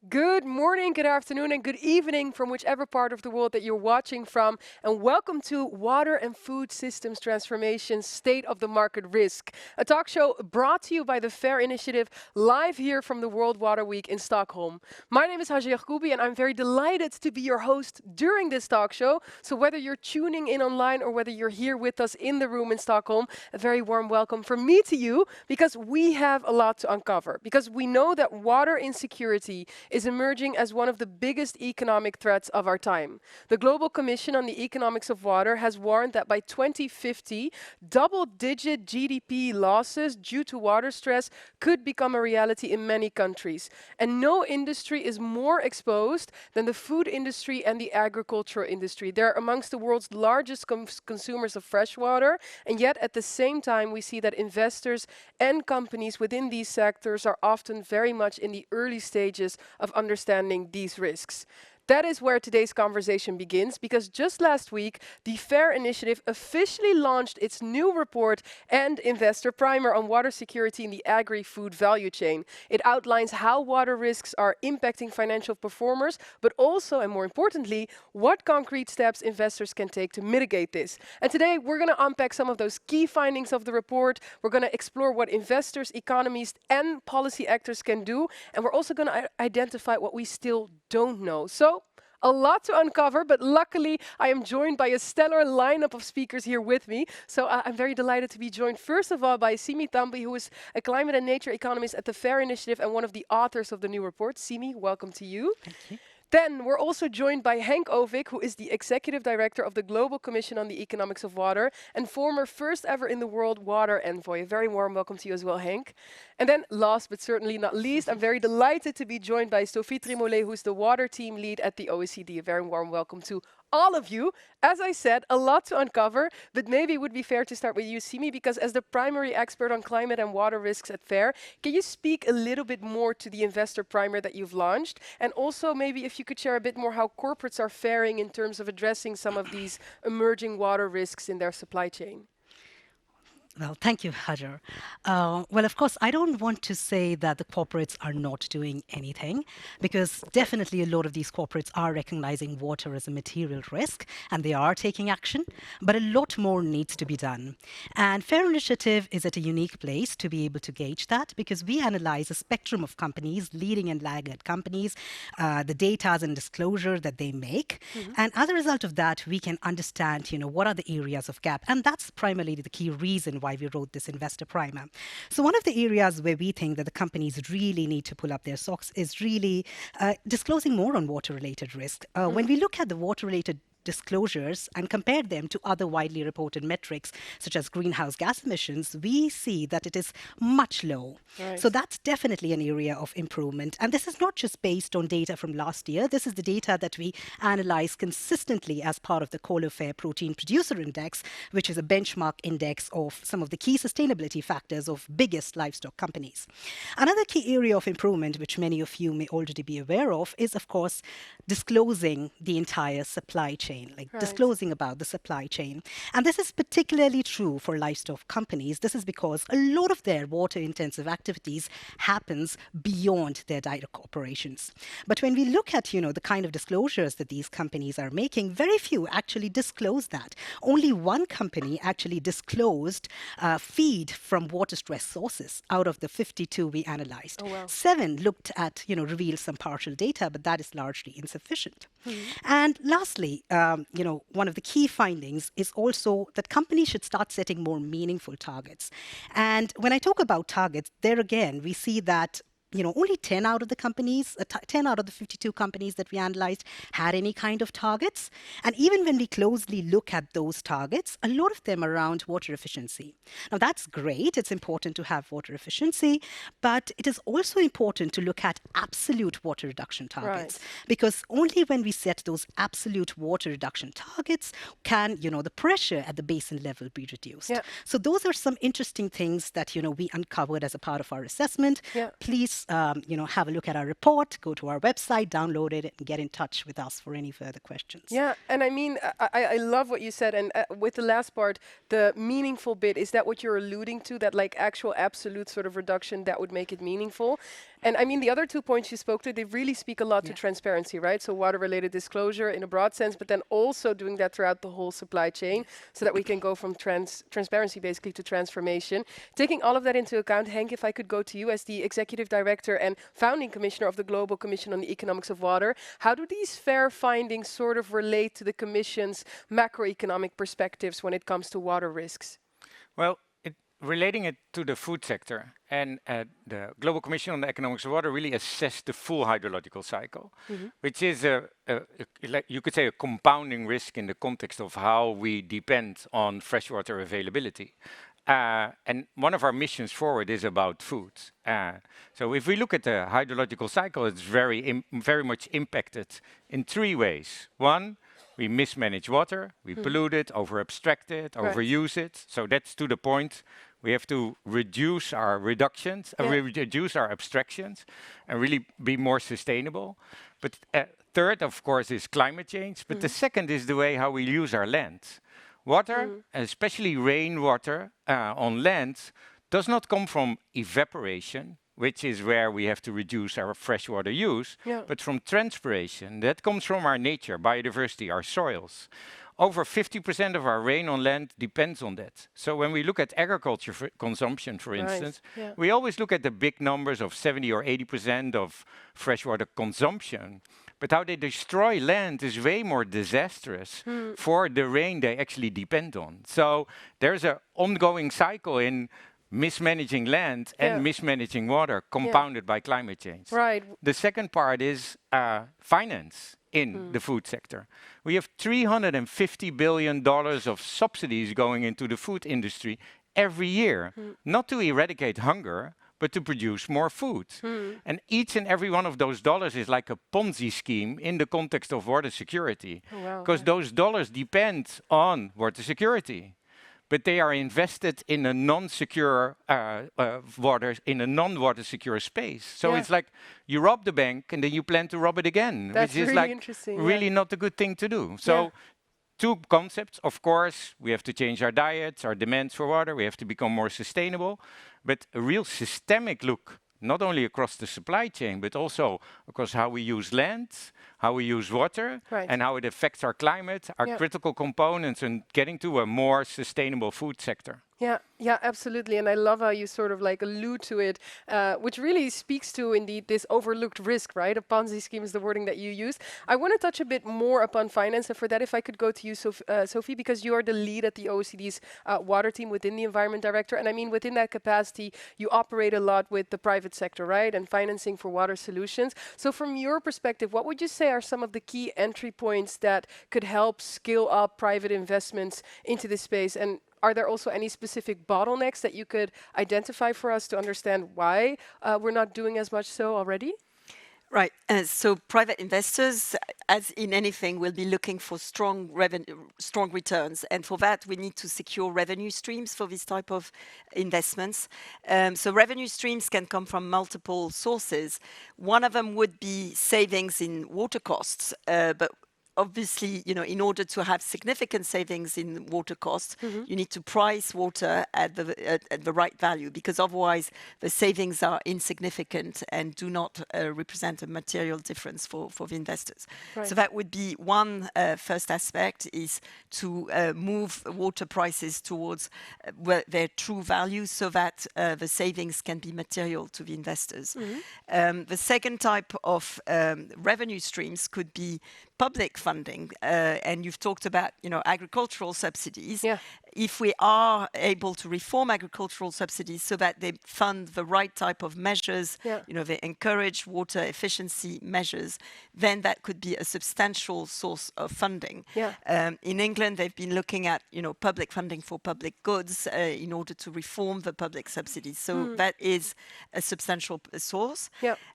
Good morning, good afternoon, and good evening from whichever part of the world that you're watching from. And welcome to Water and Food Systems Transformation State of the Market Risk, a talk show brought to you by the FAIRR Initiative, live here from the World Water Week in Stockholm. My name is Haji Yacoubi, and I'm very delighted to be your host during this talk show. So whether you're tuning in online or whether you're here with us in the room in Stockholm, a very warm welcome from me to you, because we have a lot to uncover. Because we know that water insecurity is emerging as one of the biggest economic threats of our time. The Global Commission on the Economics of Water has warned that by 2050, double-digit GDP losses due to water stress could become a reality in many countries. And no industry is more exposed than the food industry and the agricultural industry. They're amongst the world's largest consumers of fresh water, and yet at the same time we see that investors and companies within these sectors are often very much in the early stages of understanding these risks. That is where today's conversation begins, because just last week, the FAIRR Initiative officially launched its new report and investor primer on water security in the agri-food value chain. It outlines how water risks are impacting financial performers, but also, and more importantly, what concrete steps investors can take to mitigate this. And today, we're going to unpack some of those key findings of the report. We're going to explore what investors, economists, and policy actors can do. And we're also going to identify what we still don't know. So, a lot to uncover, but luckily I am joined by a stellar lineup of speakers here with me. So I'm very delighted to be joined, first of all, by Simi Tambi, who is a climate and nature economist at the FAIRR Initiative and one of the authors of the new report. Simi, welcome to you. Thank you. Then we're also joined by Henk Ovik, who is the Executive Director of the Global Commission on the Economics of Water and former first ever in the world water envoy. A very warm welcome to you as well, Henk. And then last but certainly not least, I'm very delighted to be joined by Sophie Trimolet, who's the water team lead at the OECD. A very warm welcome to all of you. As I said, a lot to uncover, but maybe it would be fair to start with you, Simi, because as the primary expert on climate and water risks at FAIRR, can you speak a little bit more to the investor primer that you've launched? And also maybe if you could share a bit more how corporates are faring in terms of addressing some of these emerging water risks in their supply chain. Well, thank you, Hajar. Well, of course, I don't want to say that the corporates are not doing anything, because definitely a lot of these corporates are recognizing water as a material risk, and they are taking action, but a lot more needs to be done. And FAIRR Initiative is at a unique place to be able to gauge that, because we analyze a spectrum of companies, leading and laggard companies, the data and disclosure that they make. And as a result of that, we can understand, what are the areas of gap. And that's primarily the key reason why we wrote this investor primer. So one of the areas where we think that the companies really need to pull up their socks is really disclosing more on water-related risk. When we look at the water-related disclosures and compare them to other widely reported metrics, such as greenhouse gas emissions, we see that it is much low. Right. So that's definitely an area of improvement. And this is not just based on data from last year. This is the data that we analyze consistently as part of the Fair Protein Producer Index, which is a benchmark index of some of the key sustainability factors of biggest livestock companies. Another key area of improvement, which many of you may already be aware of, is, of course, disclosing the entire supply chain. Disclosing about the supply chain. And this is particularly true for livestock companies. This is because a lot of their water-intensive activities happens beyond their direct operations. But when we look at, the kind of disclosures that these companies are making, very few actually disclose that. Only one company actually disclosed feed from water stress sources out of the 52 we analyzed. Oh, wow. 7 looked at, revealed some partial data, but that is largely insufficient. And lastly, one of the key findings is also that companies should start setting more meaningful targets. And when I talk about targets, there again, we see that only 10 out of the companies, 10 out of the 52 companies that we analyzed had any kind of targets. And even when we closely look at those targets, a lot of them are around water efficiency. Now, that's great. It's important to have water efficiency, but it is also important to look at absolute water reduction targets. Right. Because only when we set those absolute water reduction targets can, the pressure at the basin level be reduced. Yeah. So those are some interesting things that, we uncovered as a part of our assessment. Yeah. Please have a look at our report, go to our website, download it, and get in touch with us for any further questions. Yeah, and I mean, I love what you said. And with the last part, the meaningful bit, is that what you're alluding to? That like actual absolute sort of reduction that would make it meaningful? And I mean, the other 2 points you spoke to, they really speak a lot to transparency, right? So water-related disclosure in a broad sense, but then also doing that throughout the whole supply chain so that we can go from transparency basically to transformation. Taking all of that into account, Henk, if I could go to you as the Executive Director and Founding Commissioner of the Global Commission on the Economics of Water, how do these FAIRR findings sort of relate to the Commission's macroeconomic perspectives when it comes to water risks? Well, relating it to the food sector, and the Global Commission on the Economics of Water really assessed the full hydrological cycle, which is like you could say a compounding risk in the context of how we depend on freshwater availability. And one of our missions forward is about food. So if we look at the hydrological cycle, it's very much impacted in 3 ways. One, we mismanage water, we pollute it, over-abstract it, overuse it. So that's to the point. We have to reduce our reductions, reduce our abstractions, and really be more sustainable. But third, of course, is climate change. But the second is the way how we use our land. Water, especially rainwater on land, does not come from evaporation, which is where we have to reduce our freshwater use, but from transpiration. That comes from our nature, biodiversity, our soils. Over 50% of our rain on land depends on that. So when we look at agriculture consumption, for instance, we always look at the big numbers of 70 or 80% of freshwater consumption. But how they destroy land is way more disastrous for the rain they actually depend on. So there's an ongoing cycle in mismanaging land and mismanaging water compounded by climate change. Right. The second part is finance in the food sector. We have $350 billion of subsidies going into the food industry every year, not to eradicate hunger, but to produce more food. And each and every one of those dollars is like a Ponzi scheme in the context of water security, because those dollars depend on water security. But they are invested in a non-secure in a non-water secure space. So it's like you rob the bank and then you plan to rob it again, That's which is really like interesting, really not a good thing to do. So 2 concepts, of course, we have to change our diets, our demands for water, we have to become more sustainable, but a real systemic look, not only across the supply chain, but also across how we use land, how we use water, and how it affects our climate, our critical components, and getting to a more sustainable food sector. Yeah, absolutely. And I love how you sort of like allude to it, which really speaks to indeed this overlooked risk, right? A Ponzi scheme is the wording that you use. I want to touch a bit more upon finance. And for that, if I could go to you, Sophie, because you are the lead at the OECD's water team within the Environment Director. And I mean, within that capacity, you operate a lot with the private sector, right? And financing for water solutions. So from your perspective, what would you say are some of the key entry points that could help scale up private investments into this space? And are there also any specific bottlenecks that you could identify for us to understand why we're not doing as much so already? Right. So private investors, as in anything, will be looking for strong returns. And for that, we need to secure revenue streams for this type of investments. So revenue streams can come from multiple sources. One of them would be savings in water costs, but obviously, in order to have significant savings in water costs, you need to price water at the right value, because otherwise the savings are insignificant and do not represent a material difference for the investors. So that would be one first aspect, is to move water prices towards their true value, so that the savings can be material to the investors. The second type of revenue streams could be public funding, and you've talked about, agricultural subsidies. If we are able to reform agricultural subsidies so that they fund the right type of measures, they encourage water efficiency measures, then that could be a substantial source of funding. In England, they've been looking at, public funding for public goods in order to reform the public subsidies. So that is a substantial source.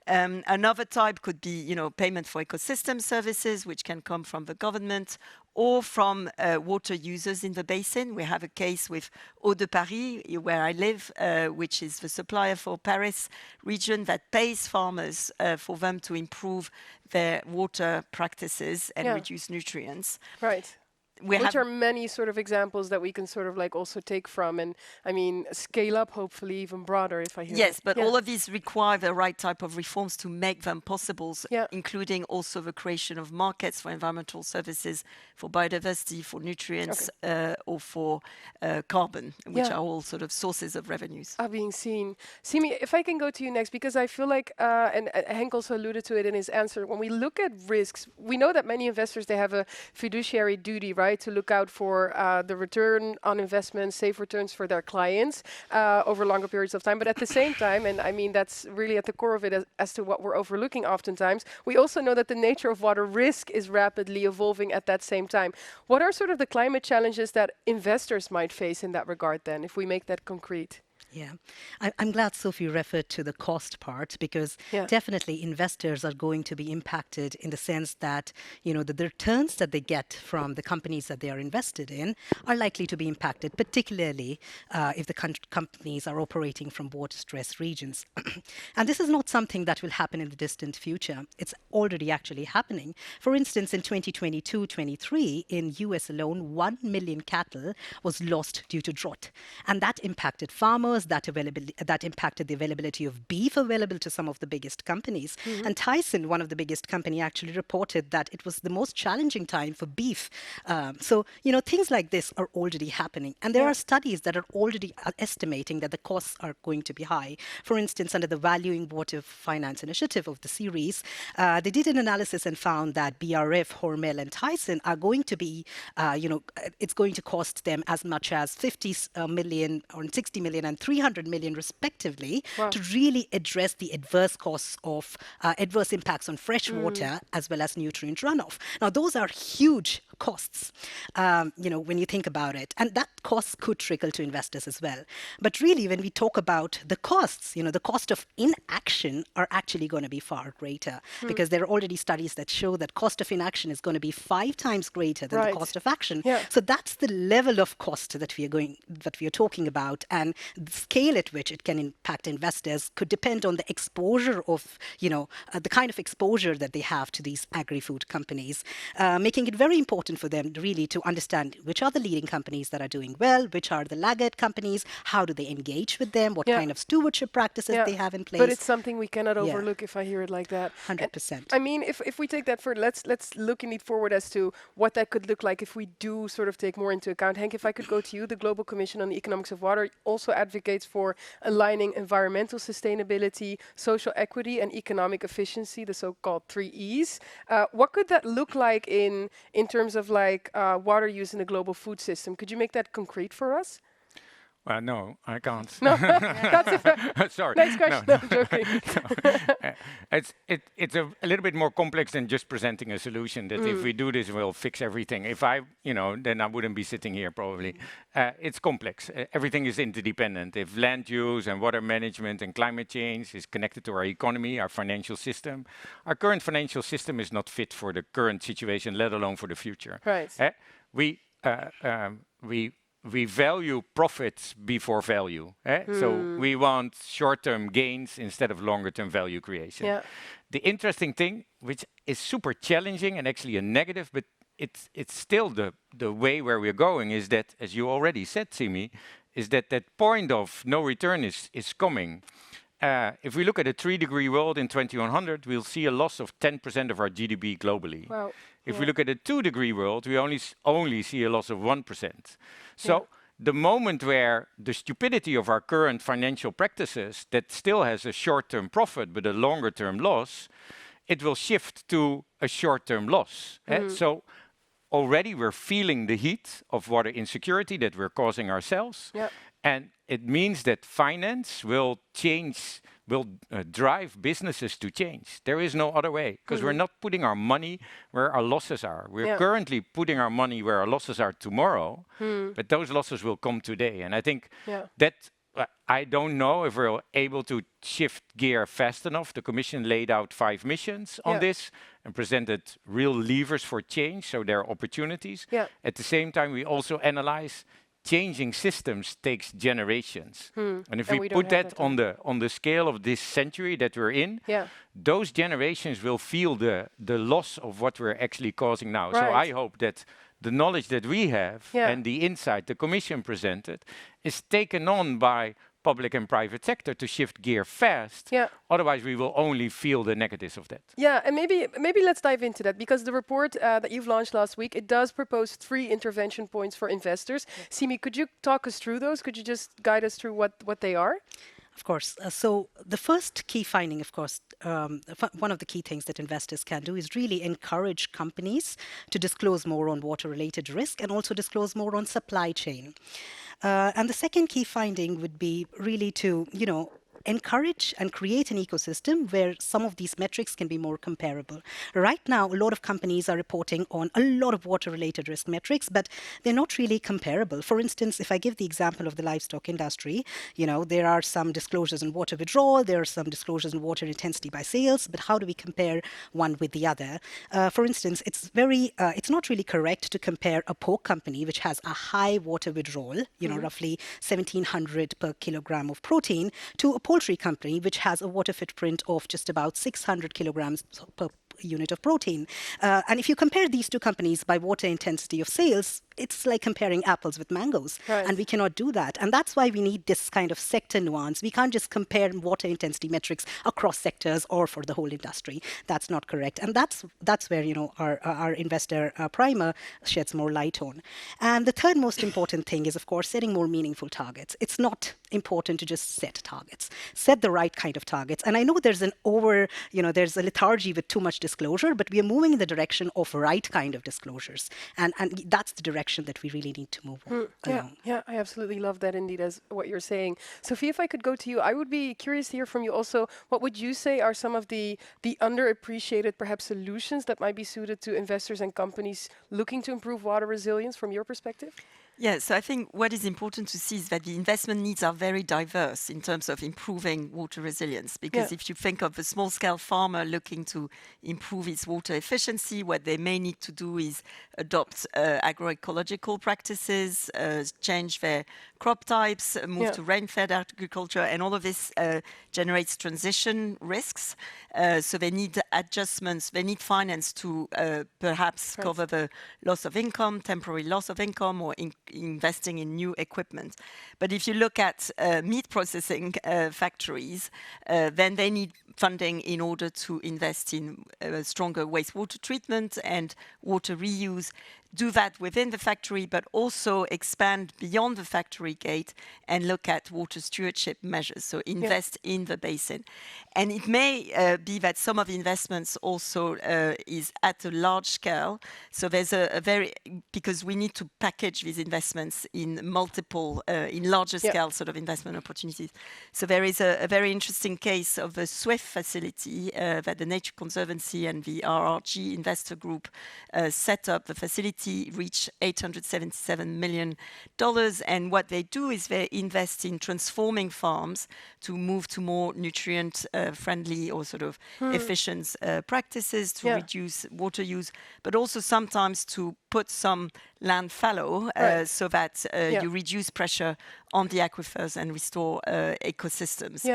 Another type could be, payment for ecosystem services, which can come from the government or from water users in the basin. We have a case with Eau de Paris, where I live, which is the supplier for Paris region, that pays farmers for them to improve their water practices and reduce nutrients. Which are many sort of examples that we can sort of like also take from, and I mean, scale up hopefully even broader if I hear Yes, that. but all of these require the right type of reforms to make them possible, Yeah. including also the creation of markets for environmental services, for biodiversity, for nutrients, or for carbon, which are all sort of sources of revenues. Are being seen. Simi, if I can go to you next, because I feel like, and Henk also alluded to it in his answer, when we look at risks, we know that many investors, they have a fiduciary duty, right, to look out for the return on investment, safe returns for their clients over longer periods of time. But at the same time, and I mean, that's really at the core of it as to what we're overlooking oftentimes, we also know that the nature of water risk is rapidly evolving at that same time. What are sort of the climate challenges that investors might face in that regard then, if we make that concrete? Yeah, I'm glad Sophie referred to the cost part, because definitely investors are going to be impacted in the sense that, you know, the returns that they get from the companies that they are invested in are likely to be impacted, particularly if the companies are operating from water-stressed regions. And this is not something that will happen in the distant future. It's already actually happening. For instance, in 2022-23, in US alone, 1 million cattle was lost due to drought. And that impacted farmers, that impacted the availability of beef available to some of the biggest companies. And Tyson, one of the biggest companies, actually reported that it was the most challenging time for beef. So, you know, things like this are already happening. And there are studies that are already estimating that the costs are going to be high. For instance, under the Valuing Water Finance Initiative of the series, they did an analysis and found that BRF, Hormel, and Tyson are going to be, it's going to cost them as much as 50 million or 60 million and 300 million respectively to really address the adverse costs of adverse impacts on fresh water as well as nutrient runoff. Now, those are huge costs, when you think about it. And that cost could trickle to investors as well. But really, when we talk about the costs, the cost of inaction are actually going to be far greater, because there are already studies that show that cost of inaction is going to be 5 times greater than the cost of action. So that's the level of cost that we are talking about, and the scale at which it can impact investors could depend on the exposure of, the kind of exposure that they have to these agri-food companies, making it very important for them really to understand which are the leading companies that are doing well, which are the laggard companies, how do they engage with them, what kind of stewardship practices they have in place. But it's something we cannot overlook, if I hear it like that. 100%. I mean, if we take that further, let's look indeed forward as to what that could look like if we do sort of take more into account. Henk, if I could go to you, the Global Commission on the Economics of Water also advocates for aligning environmental sustainability, social equity, and economic efficiency, the so-called 3 E's. What could that look like in terms of like water use in the global food system? Could you make that concrete for us? No, I can't. No, that's sorry. Nice question. No, I'm joking. It's a little bit more complex than just presenting a solution. That if we do this, we'll fix everything. If then I wouldn't be sitting here probably. It's complex. Everything is interdependent. If land use and water management and climate change is connected to our economy, our financial system, our current financial system is not fit for the current situation, let alone for the future. Right. We value profits before value. So we want short-term gains instead of longer-term value creation. Yeah. The interesting thing, which is super challenging and actually a negative, but it's still the way where we're going, is that, as you already said, Simi, is that point of no return is coming. If we look at a 3-degree world in 2100, we'll see a loss of 10% of our GDP globally. Wow. If we look at a 2-degree world, we only see a loss of 1%. So the moment where the stupidity of our current financial practices that still has a short-term profit but a longer-term loss, it will shift to a short-term loss. So already we're feeling the heat of water insecurity that we're causing ourselves. And it means that finance will change, will drive businesses to change. There is no other way, because we're not putting our money where our losses are. We're currently putting our money where our losses are tomorrow, but those losses will come today. And I think that I don't know if we're able to shift gear fast enough. The Commission laid out 5 missions on this and presented real levers for change, so there are opportunities. At the same time, we also analyze changing systems takes generations. And if we put that on the scale of this century that we're in, those generations will feel the loss of what we're actually causing now. So I hope that the knowledge that we have and the insight the Commission presented is taken on by public and private sector to shift gear fast. Otherwise, we will only feel the negatives of that. Yeah, and maybe let's dive into that, because the report that you've launched last week, it does propose 3 intervention points for investors. Simi, could you talk us through those? Could you just guide us through what they are? Of course. So the first key finding, of course, one of the key things that investors can do is really encourage companies to disclose more on water-related risk and also disclose more on supply chain. And the second key finding would be really to, encourage and create an ecosystem where some of these metrics can be more comparable. Right now, a lot of companies are reporting on a lot of water-related risk metrics, but they're not really comparable. For instance, if I give the example of the livestock industry, there are some disclosures on water withdrawal, there are some disclosures on water intensity by sales, but how do we compare one with the other? For instance, it's not really correct to compare a pork company, which has a high water withdrawal, roughly 1,700 per kilogram of protein, to a poultry company, which has a water footprint of just about 600 kilograms per unit of protein. And if you compare these two companies by water intensity of sales, it's like comparing apples with mangoes. And we cannot do that. And that's why we need this kind of sector nuance. We can't just compare water intensity metrics across sectors or for the whole industry. That's not correct. And that's where, our investor primer sheds more light on. And the third most important thing is, of course, setting more meaningful targets. It's not important to just set targets. Set the right kind of targets. And I know there's there's a lethargy with too much disclosure, but we are moving in the direction of right kind of disclosures. And that's the direction that we really need to move on. Yeah, I absolutely love that indeed, as what you're saying. Sophie, if I could go to you, I would be curious to hear from you also, what would you say are some of the underappreciated, perhaps, solutions that might be suited to investors and companies looking to improve water resilience from your perspective? Yeah, so I think what is important to see is that the investment needs are very diverse in terms of improving water resilience. Because if you think of a small-scale farmer looking to improve its water efficiency, what they may need to do is adopt agroecological practices, change their crop types, move to rain-fed agriculture, and all of this generates transition risks. So they need adjustments, they need finance to perhaps cover the loss of income, temporary loss of income, or investing in new equipment. But if you look at meat processing factories, then they need funding in order to invest in stronger wastewater treatment and water reuse. Do that within the factory, but also expand beyond the factory gate and look at water stewardship measures. So invest in the basin. And it may be that some of the investments also is at a large scale. So there's because we need to package these investments in multiple, in larger scale sort of investment opportunities. So there is a very interesting case of a SWIFT facility that the Nature Conservancy and the RRG investor group set up. The facility reached $877 million. And what they do is they invest in transforming farms to move to more nutrient-friendly or sort of efficient practices to reduce water use, but also sometimes to put some land fallow so that you reduce pressure on the aquifers and restore ecosystems.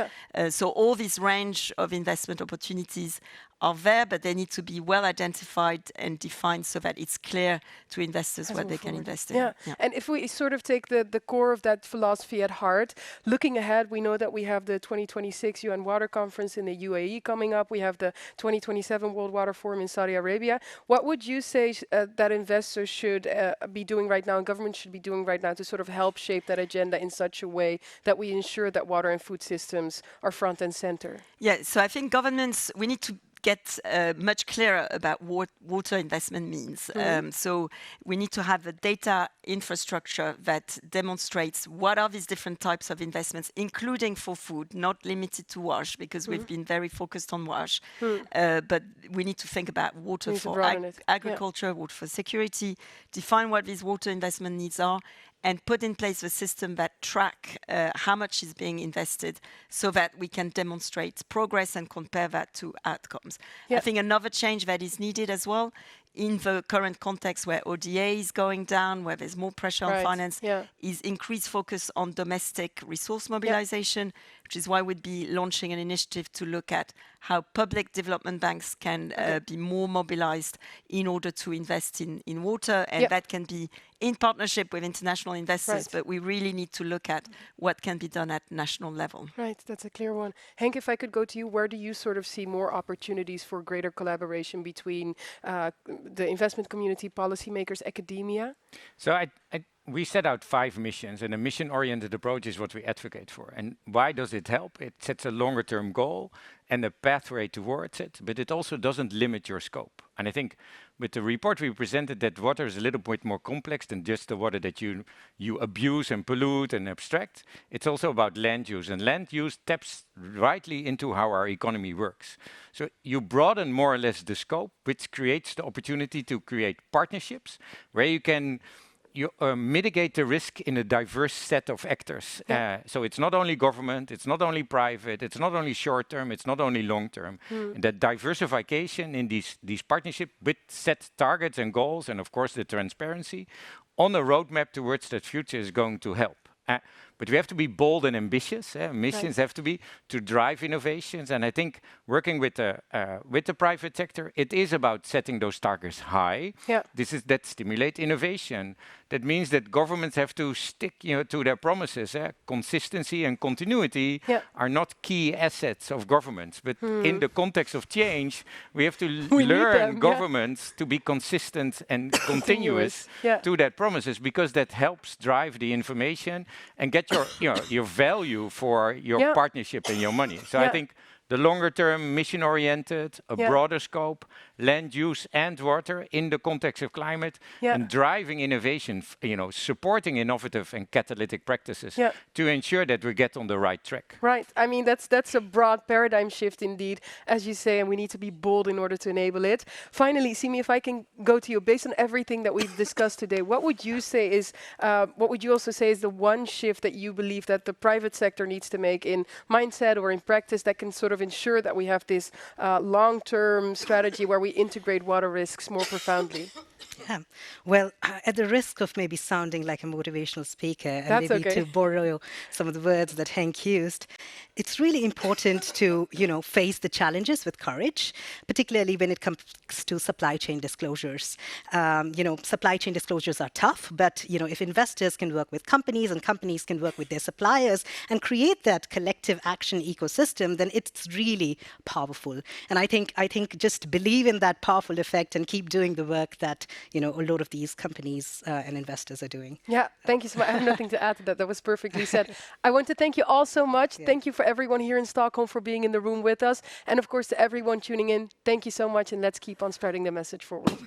So all this range of investment opportunities are there, but they need to be well identified and defined so that it's clear to investors what they can invest in. And if we sort of take the core of that philosophy at heart, looking ahead, we know that we have the 2026 UN Water Conference in the UAE coming up. We have the 2027 World Water Forum in Saudi Arabia. What would you say that investors should be doing right now and government should be doing right now to sort of help shape that agenda in such a way that we ensure that water and food systems are front and center? Yeah, so I think governments, we need to get much clearer about what water investment means. So we need to have a data infrastructure that demonstrates what are these different types of investments, including for food, not limited to wash, because we've been very focused on wash. But we need to think about water for agriculture, water for security, define what these water investment needs are, and put in place a system that track how much is being invested so that we can demonstrate progress and compare that to outcomes. I think another change that is needed as well in the current context where ODA is going down, where there's more pressure on finance, is increased focus on domestic resource mobilization, which is why we'd be launching an initiative to look at how public development banks can be more mobilized in order to invest in water, and that can be in partnership with international investors, but we really need to look at what can be done at national level. Right, that's a clear one. Henk, if I could go to you, where do you sort of see more opportunities for greater collaboration between the investment community, policymakers, academia? So we set out 5 missions, and a mission-oriented approach is what we advocate for. And why does it help? It sets a longer-term goal and a pathway towards it, but it also doesn't limit your scope. And I think with the report we presented that water is a little bit more complex than just the water that you abuse and pollute and abstract. It's also about land use, and land use taps rightly into how our economy works. So you broaden more or less the scope, which creates the opportunity to create partnerships where you can mitigate the risk in a diverse set of actors. So it's not only government, it's not only private, it's not only short term, it's not only long term. And that diversification in these partnerships with set targets and goals, and of course the transparency on a roadmap towards that future is going to help. But we have to be bold and ambitious. Missions have to be to drive innovations. And I think working with the private sector, it is about setting those targets high. That stimulate innovation. That means that governments have to stick to their promises. Consistency and continuity are not key assets of governments. But in the context of change, we have to learn governments to be consistent and continuous to that promises, because that helps drive the information and get your value for your partnership and your money. So I think the longer term, mission-oriented, a broader scope, land use and water in the context of climate, and driving innovation, supporting innovative and catalytic practices to ensure that we get on the right track. Right. I mean, that's a broad paradigm shift indeed, as you say, and we need to be bold in order to enable it. Finally, Simi, if I can go to you, based on everything that we've discussed today, what would you say is, what would you also say is the one shift that you believe that the private sector needs to make in mindset or in practice that can sort of ensure that we have this long-term strategy where we integrate water risks more profoundly? Well, at the risk of maybe sounding like a motivational speaker, and maybe to borrow some of the words that Henk used, it's really important to, face the challenges with courage, particularly when it comes to supply chain disclosures. Supply chain disclosures are tough, but, if investors can work with companies and companies can work with their suppliers and create that collective action ecosystem, then it's really powerful. And I think just believe in that powerful effect and keep doing the work that, a lot of these companies and investors are doing. Yeah, thank you so much. I have nothing to add to that. That was perfectly said. I want to thank you all so much. Thank you for everyone here in Stockholm for being in the room with us. And of course, to everyone tuning in, thank you so much. And let's keep on spreading the message forward.